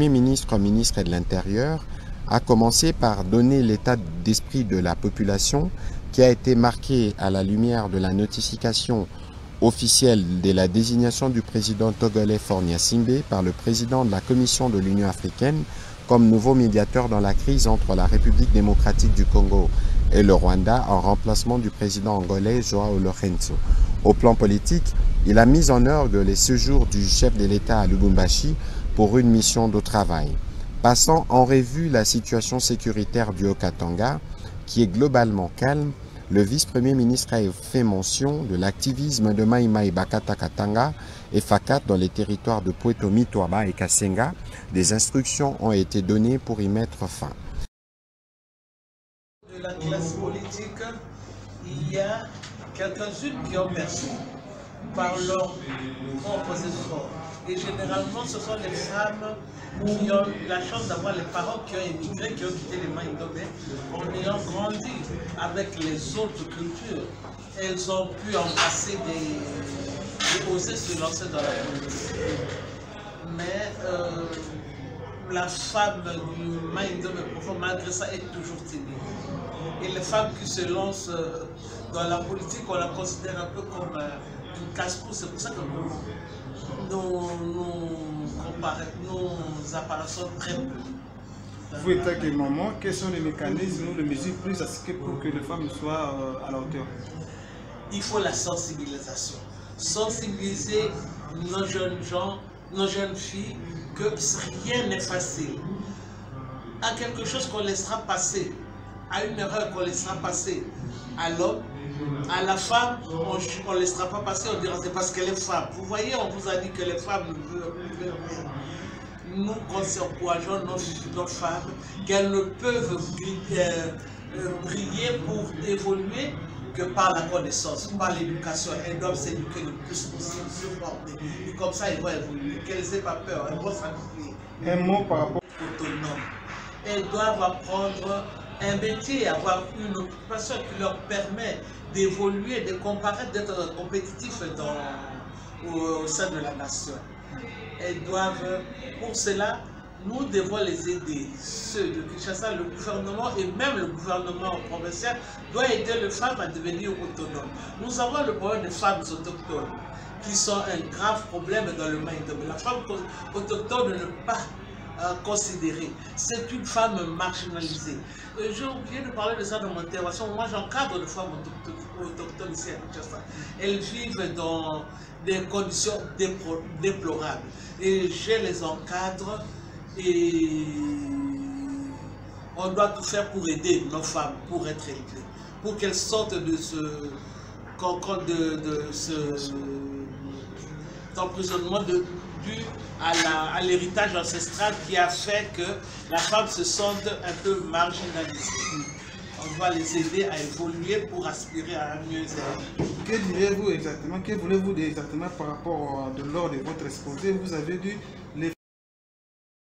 Premier ministre, ministre de l'Intérieur, a commencé par donner l'état d'esprit de la population qui a été marqué à la lumière de la notification officielle de la désignation du président togolais Faure Gnassingbé par le président de la Commission de l'Union africaine comme nouveau médiateur dans la crise entre la République démocratique du Congo et le Rwanda en remplacement du président angolais João Lourenço. Au plan politique, il a mis en œuvre les séjours du chef de l'État à Lubumbashi pour une mission de travail. Passant en revue la situation sécuritaire du Haut-Katanga, qui est globalement calme, le vice-premier ministre a fait mention de l'activisme de Mai Mai Bakata Katanga et Fakat dans les territoires de Pweto Mitwaba et Kasenga. Des instructions ont été données pour y mettre fin. De la classe politique, il y a quelques-unes qui ont perçu par leur propres efforts. Et généralement, ce sont les femmes qui ont eu la chance d'avoir les parents qui ont émigré, qui ont quitté les Maïdomé, en ayant grandi avec les autres cultures. Elles ont pu embrasser et oser se lancer dans la politique. Mais la femme du Maïdomé profond, malgré ça, est toujours timide. Et les femmes qui se lancent dans la politique, on la considère un peu comme une casse-cou. C'est pour ça que nous apparaissons très peu. Vous, étant que maman, quels sont les mécanismes ou les mesures prises pour que les femmes soient à la hauteur? Il faut la sensibilisation. Sensibiliser nos jeunes gens, nos jeunes filles, que rien n'est facile. À quelque chose qu'on laissera passer, à une erreur qu'on laissera passer à l'homme, à la femme, on ne laissera pas passer, on dira c'est parce qu'elle est femme. Vous voyez, on vous a dit que les femmes ne veulent rien. Nous encourageons nos femmes qu'elles ne peuvent briller pour évoluer que par la connaissance, par l'éducation. Elles doivent s'éduquer le plus possible, se former. Et comme ça, elles vont évoluer. Qu'elles n'aient pas peur, elles vont s'accomplir. Un mot par rapport autonome. Elles doivent apprendre un métier, avoir une occupation qui leur permet d'évoluer, de comparaître, d'être compétitifs au sein de la nation. Elles doivent, pour cela, nous devons les aider. Ceux de Kinshasa, le gouvernement et même le gouvernement provincial doit aider les femmes à devenir autonomes. Nous avons le problème des femmes autochtones qui sont un grave problème dans le Maïdomé. La femme autochtone ne pas considérée. C'est une femme marginalisée. J'ai oublié de parler de ça dans mon intervention. Moi, j'encadre des femmes autochtones ici à Kinshasa. Elles vivent dans des conditions déplorables. Et je les encadre et on doit tout faire pour aider nos femmes, pour être élevées, pour qu'elles sortent de ce emprisonnement dû à l'héritage ancestral qui a fait que la femme se sente un peu marginalisée. On doit les aider à évoluer pour aspirer à un mieux être. Que direz-vous exactement, que voulez-vous dire exactement par rapport de lors de votre exposé? Vous avez dit les